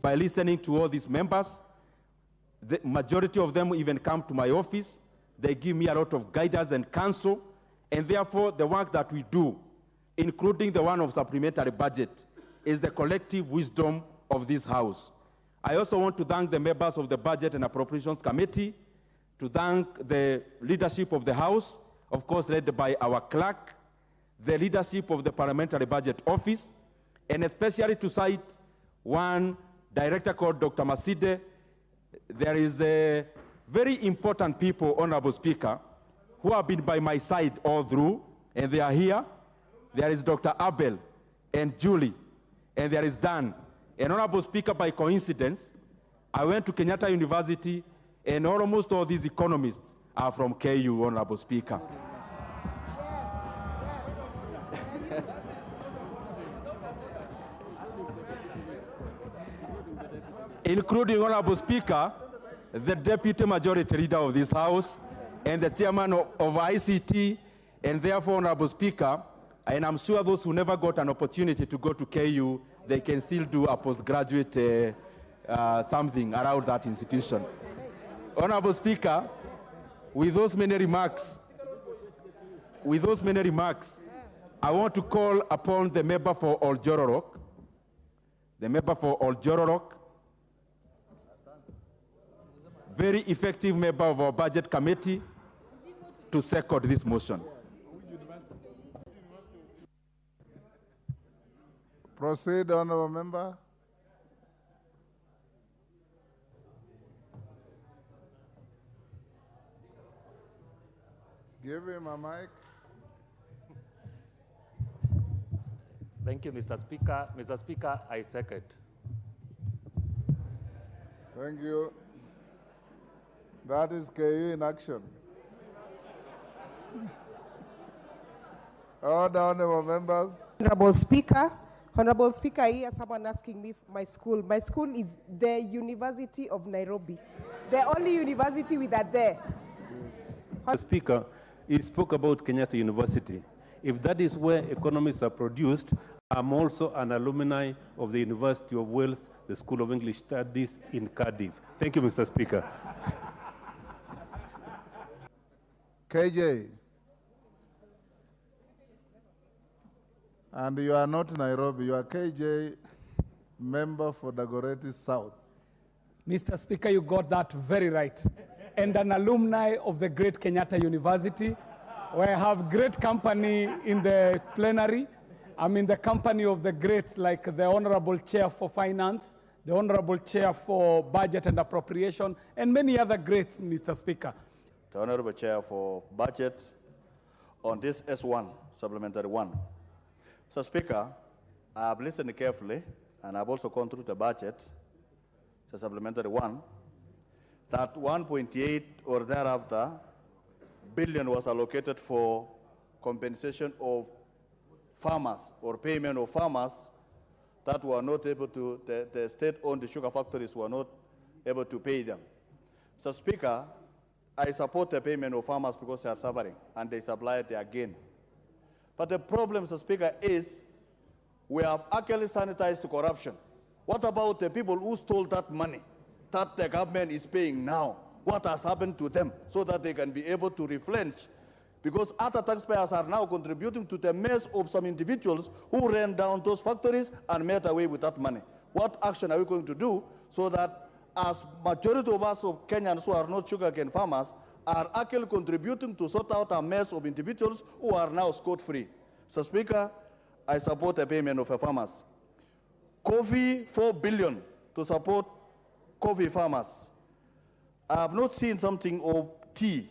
By listening to all these members, the majority of them even come to my office. They give me a lot of guidance and counsel, and therefore the work that we do, including the one of supplementary budget, is the collective wisdom of this House. I also want to thank the members of the Budget and Appropriations Committee, to thank the leadership of the House, of course led by our clerk, the leadership of the Parliamentary Budget Office, and especially to cite one director called Dr. Maside. There is a very important people, Honorable Speaker, who have been by my side all through, and they are here. There is Dr. Abel and Julie, and there is Dan. And Honorable Speaker, by coincidence, I went to Kenyatta University, and almost all these economists are from KU, Honorable Speaker. Yes. Including, Honorable Speaker, the Deputy Majority Leader of this House and the Chairman of ICT, and therefore, Honorable Speaker, and I'm sure those who never got an opportunity to go to KU, they can still do a postgraduate something around that institution. Honorable Speaker, with those many remarks, I want to call upon the member for Oljororok, very effective member of our Budget Committee, to second this motion. Proceed, Honorable Member. Give him a mic. Thank you, Mr. Speaker. Mr. Speaker, I second. Thank you. That is KU in action. Honorable members. Honorable Speaker, I hear someone asking me my school. My school is the University of Nairobi, the only university with that there. Mr. Speaker, he spoke about Kenyatta University. If that is where economists are produced, I'm also an alumni of the University of Wales, the School of English Studies in Cardiff. Thank you, Mr. Speaker. KJ. And you are not Nairobi, you are KJ, member for Dagoretti South. Mr. Speaker, you got that very right. And an alumni of the great Kenyatta University, where I have great company in the plenary. I'm in the company of the greats like the Honorable Chair for Finance, the Honorable Chair for Budget and Appropriation, and many other greats, Mr. Speaker. The Honorable Chair for Budget on this S1, Supplementary 1. So, Speaker, I have listened carefully, and I've also gone through the budget, the Supplementary 1, that 1.8 or thereafter billion was allocated for compensation of farmers or payment of farmers that were not able to, the state-owned sugar factories were not able to pay them. So, Speaker, I support the payment of farmers because they are suffering and they supply their gain. But the problem, Mr. Speaker, is we have actually sanitized corruption. What about the people who stole that money that the government is paying now? What has happened to them so that they can be able to replenish? Because other taxpayers are now contributing to the mess of some individuals who ran down those factories and made away with that money. What action are we going to do so that as majority of us of Kenyans who are not sugarcane farmers are actually contributing to sort out a mess of individuals who are now scot-free? So, Speaker, I support the payment of farmers. Coffee, 4 billion to support coffee farmers. I have not seen something of tea.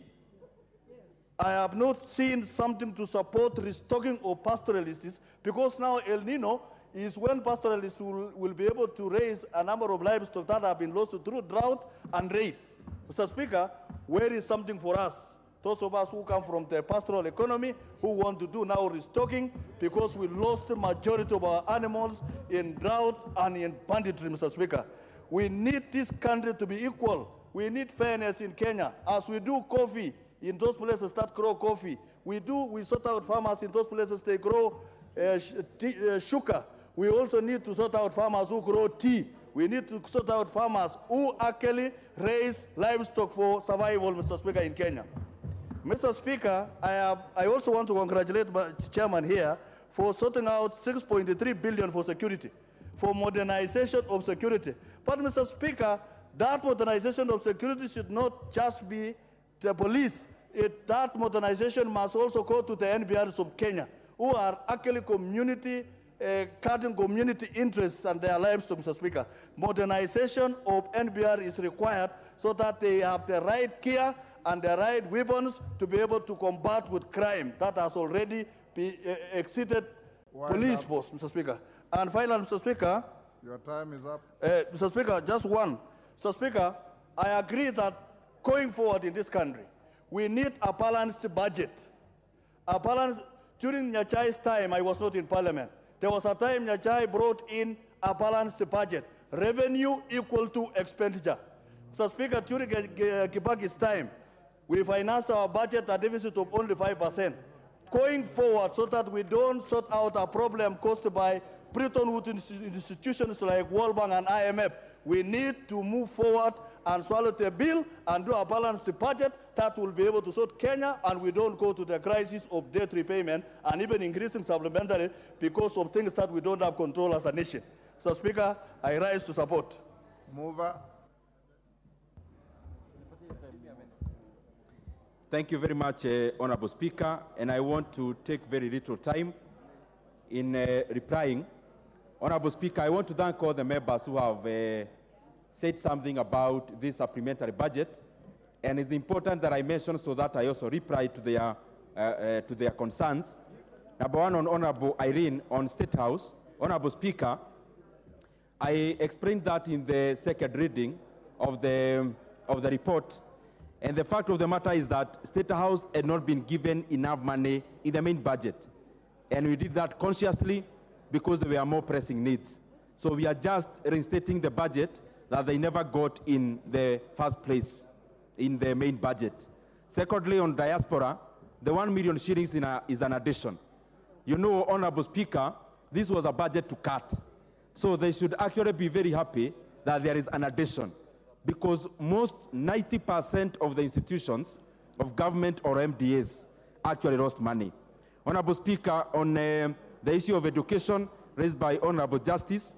I have not seen something to support restocking of pastoralists, because now El Nino is when pastoralists will be able to raise a number of livestock that have been lost through drought and rain. Mr. Speaker, where is something for us? Those of us who come from the pastoral economy, who want to do now restocking, because we lost the majority of our animals in drought and in banditry, Mr. Speaker. We need this country to be equal. We need fairness in Kenya. As we do coffee in those places that grow coffee, we sort out farmers in those places they grow sugar. We also need to sort out farmers who grow tea. We need to sort out farmers who actually raise livestock for survival, Mr. Speaker, in Kenya. Mr. Speaker, I also want to congratulate the chairman here for sorting out 6.3 billion for security, for modernization of security. But Mr. Speaker, that modernization of security should not just be the police. That modernization must also go to the NBRs of Kenya, who are actually cutting community interests and their lives, Mr. Speaker. Modernization of NBR is required so that they have the right gear and the right weapons to be able to combat with crime that has already exceeded police force, Mr. Speaker. And finally, Mr. Speaker, your time is up. Mr. Speaker, just one. Mr. Speaker, I agree that going forward in this country, we need a balanced budget. A balance. During Nyachai's time, I was not in Parliament. There was a time Nyachai brought in a balanced budget, revenue equal to expenditure. Mr. Speaker, during Kibaki's time, we financed our budget at a deficit of only 5%. Going forward, so that we don't sort out a problem caused by Bretton Woods institutions like World Bank and IMF, we need to move forward and swallow the bill and do a balanced budget that will be able to sort Kenya, and we don't go to the crisis of debt repayment and even increasing supplementary because of things that we don't have control as a nation. So, Speaker, I rise to support. Mover. Thank you very much, Honorable Speaker, and I want to take very little time in replying. Honorable Speaker, I want to thank all the members who have said something about this supplementary budget, and it's important that I mention so that I also reply to their concerns. Number one, on Honorable Irene on State House. Honorable Speaker, I explained that in the second reading of the report. And the fact of the matter is that State House had not been given enough money in the main budget. And we did that consciously because there were more pressing needs. So we are just reinstating the budget that they never got in the first place in the main budget. Secondly, on diaspora, the 1 million shillings is an addition. You know, Honorable Speaker, this was a budget to cut. So they should actually be very happy that there is an addition, because most 90% of the institutions of government or MDAs actually lost money. Honorable Speaker, on the issue of education raised by Honorable Justice,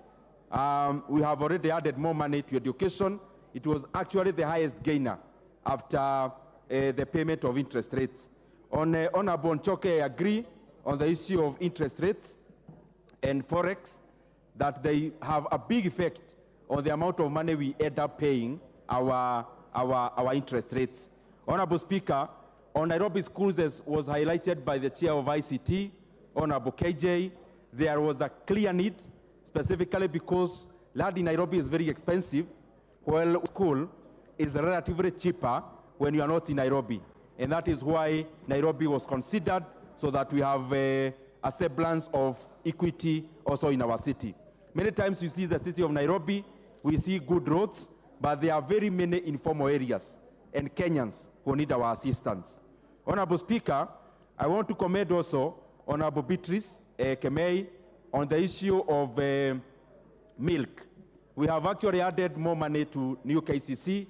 we have already added more money to education. It was actually the highest gainer after the payment of interest rates. On Honorable Nchoke, I agree on the issue of interest rates and Forex, that they have a big effect on the amount of money we end up paying our interest rates. Honorable Speaker, on Nairobi schools, as was highlighted by the chair of ICT, Honorable KJ, there was a clear need, specifically because land in Nairobi is very expensive, while school is relatively cheaper when you are not in Nairobi. And that is why Nairobi was considered, so that we have a semblance of equity also in our city. Many times you see the city of Nairobi, we see good roads, but there are very many informal areas and Kenyans who need our assistance. Honorable Speaker, I want to commend also Honorable Beatrice Kemei on the issue of milk. We have actually added more money to new KCC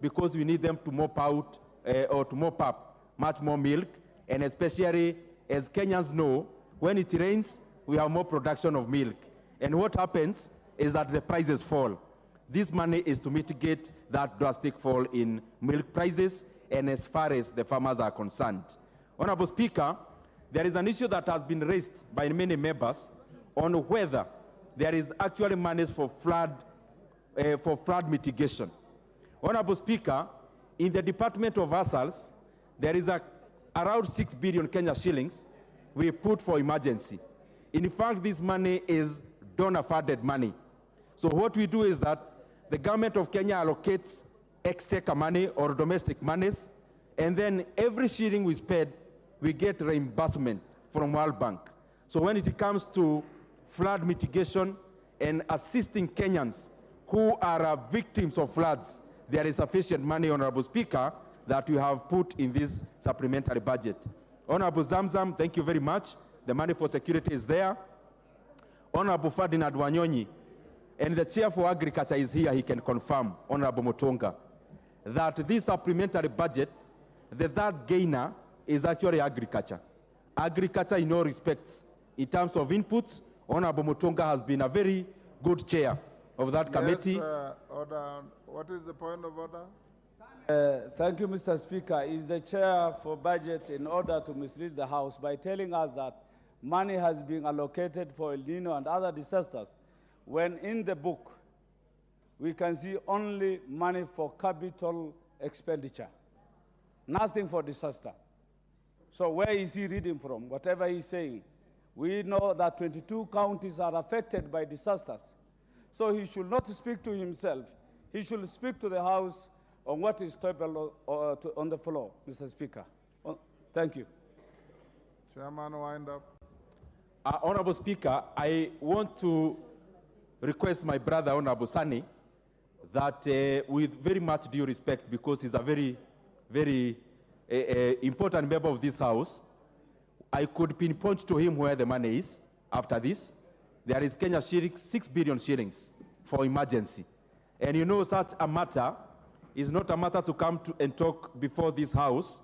because we need them to mop out or to mop up much more milk, and especially as Kenyans know, when it rains, we have more production of milk. And what happens is that the prices fall. This money is to mitigate that drastic fall in milk prices and as far as the farmers are concerned. Honorable Speaker, there is an issue that has been raised by many members on whether there is actually money for flood mitigation. Honorable Speaker, in the Department of Asals, there is around 6 billion Kenya shillings we put for emergency. In fact, this money is donor-funded money. So what we do is that the government of Kenya allocates exchequer money or domestic monies, and then every shilling we spend, we get reimbursement from World Bank. So when it comes to flood mitigation and assisting Kenyans who are victims of floods, there is sufficient money, Honorable Speaker, that we have put in this supplementary budget. Honorable Zamzam, thank you very much the money for security is there. Honorable Ferdinand Wanyonyi, and the chair for agriculture is here, he can confirm, Honorable Mutunga, that this supplementary budget, the third gainer is actually agriculture. Agriculture in all respects. In terms of inputs, Honorable Mutunga has been a very good chair of that committee. Order. What is the point of order? Thank you, Mr. Speaker. Is the chair for budget in order to mislead the House by telling us that money has been allocated for El Nino and other disasters, when in the book we can see only money for capital expenditure, nothing for disaster. So where is he reading from? Whatever he's saying. We know that 22 counties are affected by disasters. So he should not speak to himself. He should speak to the House on what is table on the floor, Mr. Speaker. Thank you. Chairman, wind up. Honorable Speaker, I want to request my brother, Honorable Sani, that with very much due respect, because he's a very, very important member of this House, I could pinpoint to him where the money is after this. There is Kenya shillings, 6 billion shillings for emergency. And you know, such a matter is not a matter to come to and talk before this House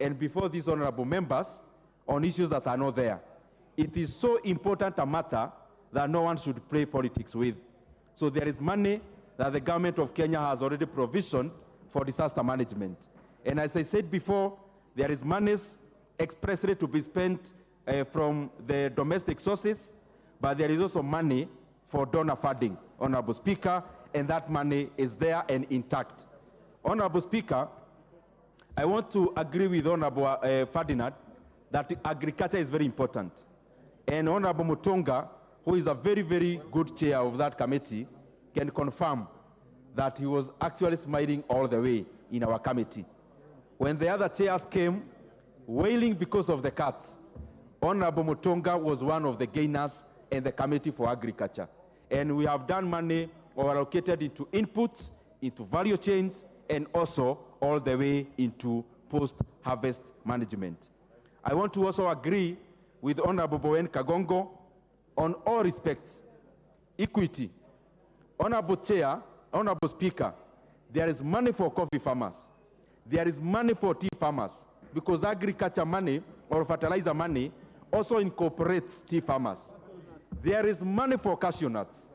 and before these honorable members on issues that are not there. It is so important a matter that no one should play politics with. So there is money that the government of Kenya has already provisioned for disaster management. And as I said before, there is monies expressly to be spent from the domestic sources, but there is also money for donor funding, Honorable Speaker, and that money is there and intact. Honorable Speaker, I want to agree with Honorable Ferdinand that agriculture is very important. And Honorable Mutunga, who is a very, very good chair of that committee, can confirm that he was actually smiling all the way in our committee. When the other chairs came, wailing because of the cuts, Honorable Mutunga was one of the gainers in the Committee for Agriculture. And we have done money or allocated into inputs, into value chains, and also all the way into post-harvest management. I want to also agree with Honorable Bowen Kagongo on all respects. Equity. Honorable Chair, Honorable Speaker, there is money for coffee farmers. There is money for tea farmers, because agriculture money or fertilizer money also incorporates tea farmers. There is money for cashew nuts.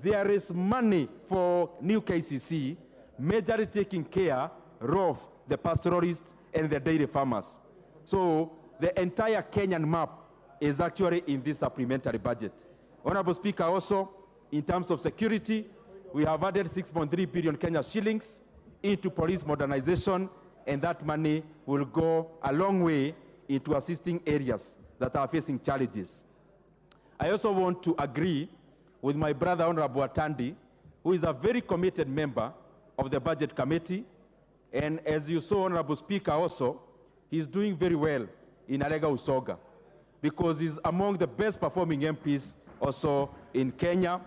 There is money for new KCC, majorly taking care of the pastoralists and the dairy farmers. So the entire Kenyan map is actually in this supplementary budget. Honorable Speaker, also, in terms of security, we have added 6.3 billion Kenya shillings into police modernization, and that money will go a long way into assisting areas that are facing challenges. I also want to agree with my brother, Honorable Atandi, who is a very committed member of the Budget Committee, and as you saw, Honorable Speaker, also, he's doing very well in Alega Usoga, because he's among the best performing MPs also in Kenya.